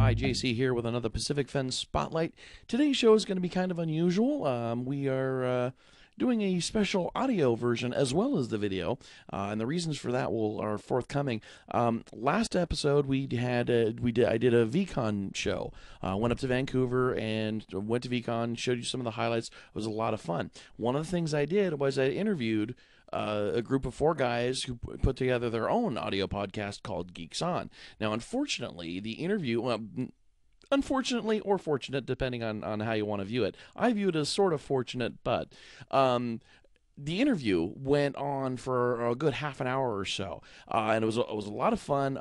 Hi, JC here with another Pacific Fence Spotlight. Today's show is going to be kind of unusual. We are doing a special audio version as well as the video, and the reasons for that are forthcoming. Last episode I did a VCon show. Went up to Vancouver and went to VCon, showed you some of the highlights. It was a lot of fun. One of the things I did was I interviewed a group of 4 guys who put together their own audio podcast called GeeksOn. Now, unfortunately, the interview, unfortunately or fortunate, depending on how you want to view it, I view it as sort of fortunate, but the interview went on for a good half an hour or so, and it was a lot of fun.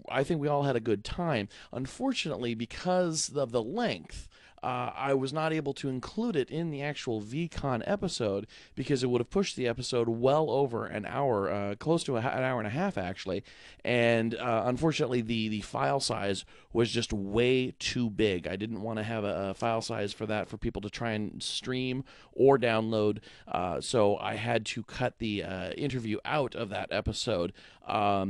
I think we all had a good time. Unfortunately, because of the length, I was not able to include it in the actual VCon episode because it would have pushed the episode well over an hour, close to an hour and a half actually, and unfortunately the file size was just way too big. I didn't want to have a file size for that for people to try and stream or download, so I had to cut the interview out of that episode,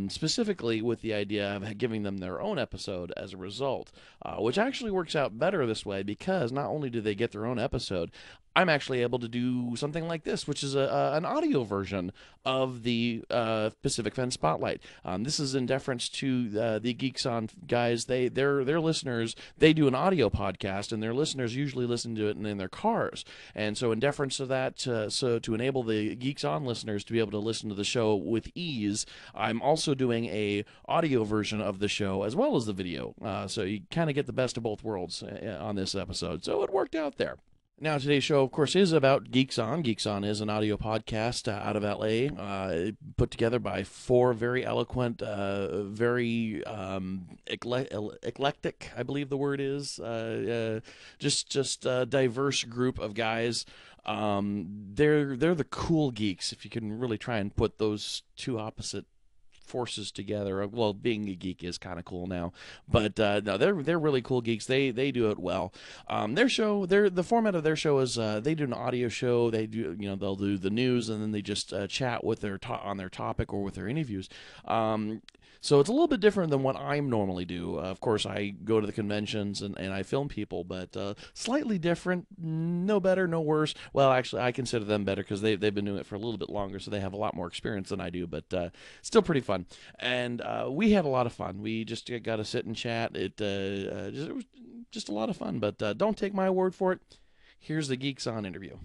specifically with the idea of giving them their own episode as a result, which actually works out better this way because not only do they get their own episode, I'm actually able to do something like this, which is an audio version of the Pacific Fence Spotlight. This is in deference to the GeeksOn guys. Their listeners, they do an audio podcast, and their listeners usually listen to it in their cars. And so in deference to that, so to enable the GeeksOn listeners to be able to listen to the show with ease, I'm also doing a audio version of the show as well as the video. So you kind of get the best of both worlds on this episode. So it worked out there. Now, today's show, of course, is about GeeksOn. GeeksOn is an audio podcast out of L.A., put together by 4 very eloquent, very eclectic, I believe the word is, just a diverse group of guys. They're the cool geeks, if you can really try and put those two opposite forces together. Well, being a geek is kind of cool now, but no, they're really cool geeks. They do it well. The format of their show is they do an audio show. They do, they'll do the news, and then they just chat with on their topic or with their interviews. So it's a little bit different than what I normally do. Of course, I go to the conventions and I film people, but slightly different. No better, no worse. Well, actually, I consider them better because they've been doing it for a little bit longer, so they have a lot more experience than I do, but still pretty fun. And we had a lot of fun. We just got to sit and chat. It was just a lot of fun, but don't take my word for it. Here's the GeeksOn interview.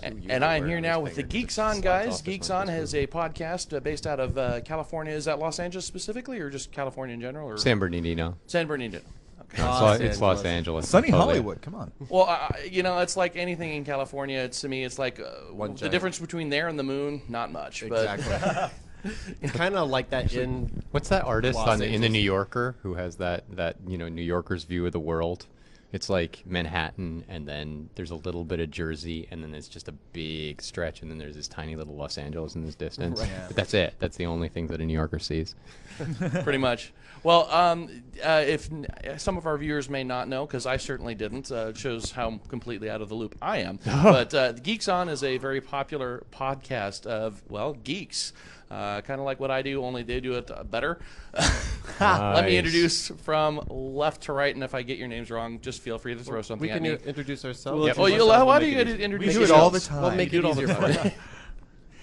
And I'm here now with the GeeksOn guys. GeeksOn has a podcast based out of California. Is that Los Angeles specifically, or just California in general? Or? San Bernardino. San Bernardino. Okay. It's Los Angeles. Sunny Hollywood, come on. Well, it's like anything in California. To me, it's like the difference between there and the moon, not much. Exactly. But it's kind of like that in... What's that artist in the New Yorker who has that New Yorker's view of the world? It's like Manhattan, and then there's a little bit of Jersey, and then there's just a big stretch, and then there's this tiny little Los Angeles in this distance. Right. But that's it. That's the only thing that a New Yorker sees. Pretty much. Well, if some of our viewers may not know, because I certainly didn't, it shows how completely out of the loop I am. But GeeksOn is a very popular podcast of, geeks. Kind of like what I do, only they do it better. Nice. Let me introduce from left to right, and if I get your names wrong, just feel free to throw something at me. We can introduce ourselves. Why do you introduce yourself? We do it all the time. We'll make it easier for you.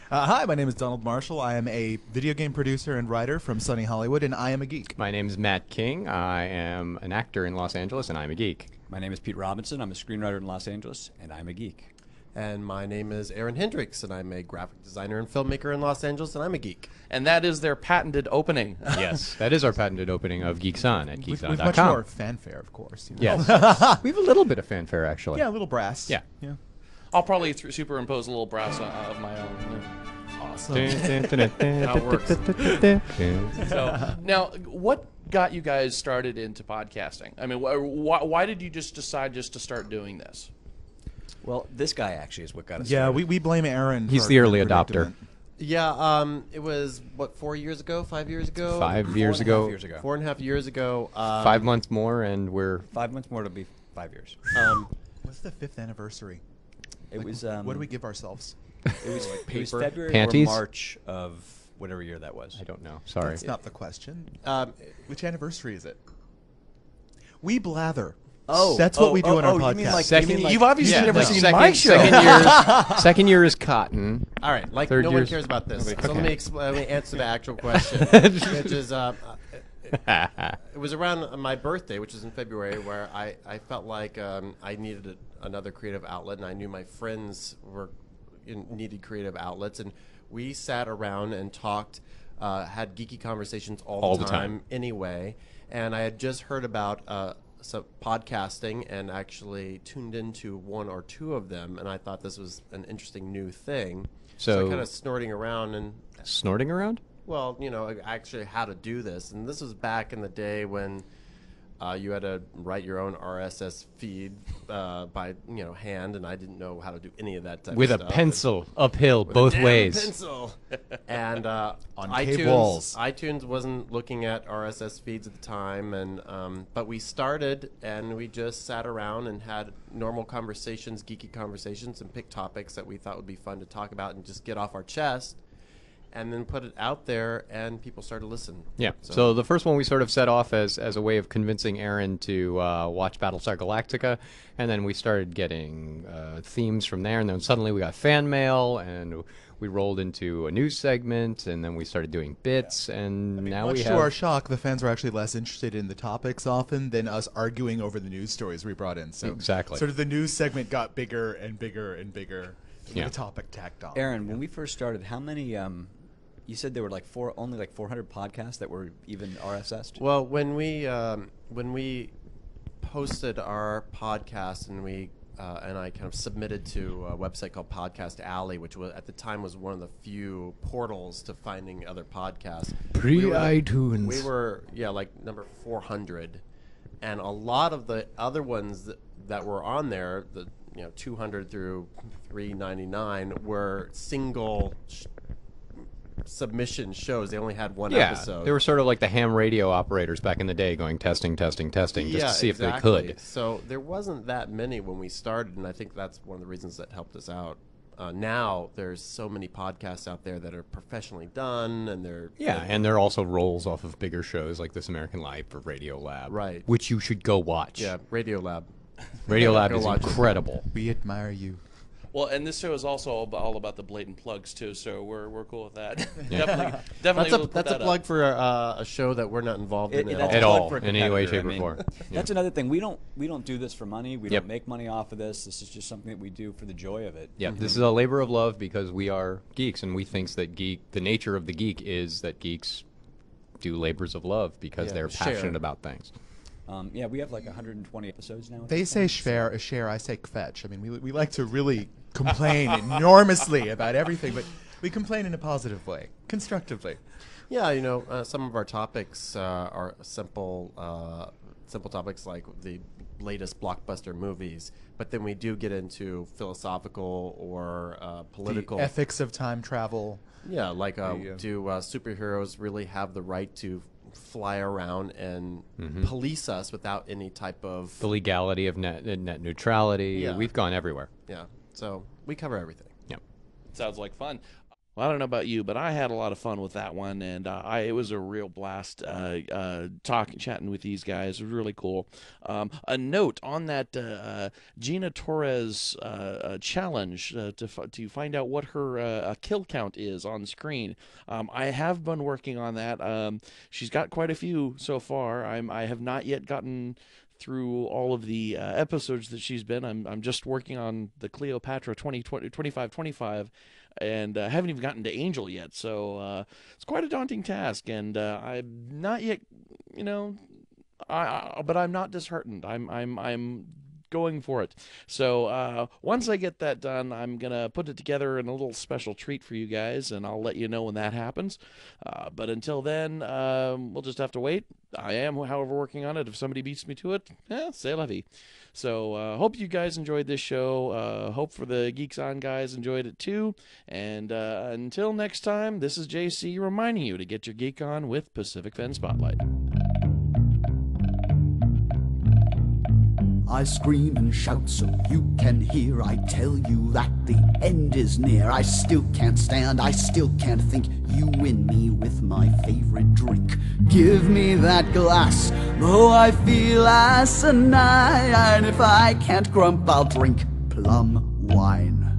Hi, my name is Donald Marshall. I am a video game producer and writer from sunny Hollywood, and I am a geek. My name is Matt King. I am an actor in Los Angeles, and I'm a geek. My name is Pete Robinson. I'm a screenwriter in Los Angeles, and I'm a geek. And my name is Aaron Hendricks, and I'm a graphic designer and filmmaker in Los Angeles, and I'm a geek. And that is their patented opening. Yes, that is our patented opening of GeeksOn at GeeksOn.com. With much more fanfare, of course. Yes. We have a little bit of fanfare, actually. Yeah, a little brass. Yeah. I'll probably superimpose a little brass of my own. Awesome. How it works. So, now, what got you guys started into podcasting? I mean, why did you just decide to start doing this? Well, this guy actually is what got us Yeah, started. we blame Aaron. He's for the early our adopter. predicament. Yeah, it was, 4 years ago, 5 years ago? 5 years ago. 4.5 years ago. 4.5 years ago. 5 months more, and we're... 5 months more, it'll be 5 years. What's the 5th anniversary? It was... what do we give ourselves? It was, it was February Panties? or March of whatever year that was. I don't know. Sorry. That's not the question. Which anniversary is it? We blather. Oh, That's what we do on our you podcast. mean like, Second- you mean like You've obviously Yeah, never no. seen my show. Second year is cotton. All right, like Third no one year's- cares about this. Okay. So let me answer the actual question, which is it was around my birthday, which is in February, where I felt like I needed another creative outlet, and I knew my friends needed creative outlets, and we sat around and talked, had geeky conversations all the time anyway, and I had just heard about podcasting and actually tuned into one or two of them, and I thought this was an interesting new thing. So I kind of snorting around and Snorting around? well, actually how to do this. And this was back in the day when you had to write your own RSS feed by hand, and I didn't know how to do any of that type With of a stuff. pencil uphill With a both damn ways. pencil. And On cave walls. iTunes wasn't looking at RSS feeds at the time, and but we started and we just sat around and had normal conversations, geeky conversations, and picked topics that we thought would be fun to talk about and just get off our chest. And then put it out there, and people started listening. Yeah. So the first one we sort of set off as a way of convincing Aaron to watch Battlestar Galactica, and then we started getting themes from there, and then suddenly we got fan mail, and we rolled into a news segment, and then we started doing bits, and now Much we to have. our shock, the fans were actually less interested in the topics often than us arguing over the news stories we brought in. So Exactly. sort of the news segment got bigger and bigger and bigger. with Yeah. The topic tacked on. Aaron, when we first started, how many? You said there were only 400 podcasts that were even RSS'd. Well, when we posted our podcast and and I kind of submitted to a website called Podcast Alley, which was at the time was one of the few portals to finding other podcasts. Pre-iTunes. We were like number 400, and a lot of the other ones that were on there, the 200 through 399, were single submission shows. They only had one episode. They were sort of like the ham radio operators back in the day going testing, testing, testing, just to see if they could. So there wasn't that many when we started, and I think that's one of the reasons that helped us out. Now there's so many podcasts out there that are professionally done, and And there are also rolls off of bigger shows like This American Life or Radio Lab, Right. which you should go watch. yeah, Radio Lab. Radio Lab Go is watch it. incredible. We admire you. Well, and this show is also all about the blatant plugs too, so we're cool with that. Yeah. definitely. That's a plug for a show that we're not involved in That's At a plug all, for a in any way, competitor. shape, or form. That's another thing. We don't do this for money. We Yep. don't make money off of this. This is just something that we do for the joy of it. Yeah, this is a labor of love because we are geeks, and we think that the nature of the geek is that geeks do labors of love because Yeah, they're share. passionate about things. We have like 120 episodes now. at They this say point, share, I say kvetch. I mean, we like to really complain enormously about everything, but we complain in a positive way, constructively. Yeah, some of our topics are simple topics like the latest blockbuster movies, but then we do get into philosophical or political. The ethics of time travel. Yeah, like do superheroes really have the right to fly around and police us without any type of The legality of net neutrality. Yeah. We've gone everywhere. yeah. So we cover everything. Yeah. Sounds like fun. Well, I don't know about you, but I had a lot of fun with that one, and it was a real blast chatting with these guys. It was really cool. A note on that Gina Torres challenge to find out what her kill count is on screen. I have been working on that. She's got quite a few so far. I have not yet gotten through all of the episodes that she's been. I'm just working on the Cleopatra 2525. And haven't even gotten to Angel yet, so it's quite a daunting task. And I'm not yet, but I'm not disheartened. I'm going for it. So once I get that done, I'm gonna put it together in a little special treat for you guys, and I'll let you know when that happens. But until then, we'll just have to wait. I am, however, working on it. If somebody beats me to it, c'est la vie. So hope you guys enjoyed this show. Hope for the GeeksOn guys enjoyed it too. And until next time, this is JC reminding you to get your geek on with Pacific Fen Spotlight. I scream and shout so you can hear. I tell you that the end is near. I still can't stand, I still can't think. You win me with my favorite drink. Give me that glass, though I feel asinine. If I can't grump, I'll drink plum wine.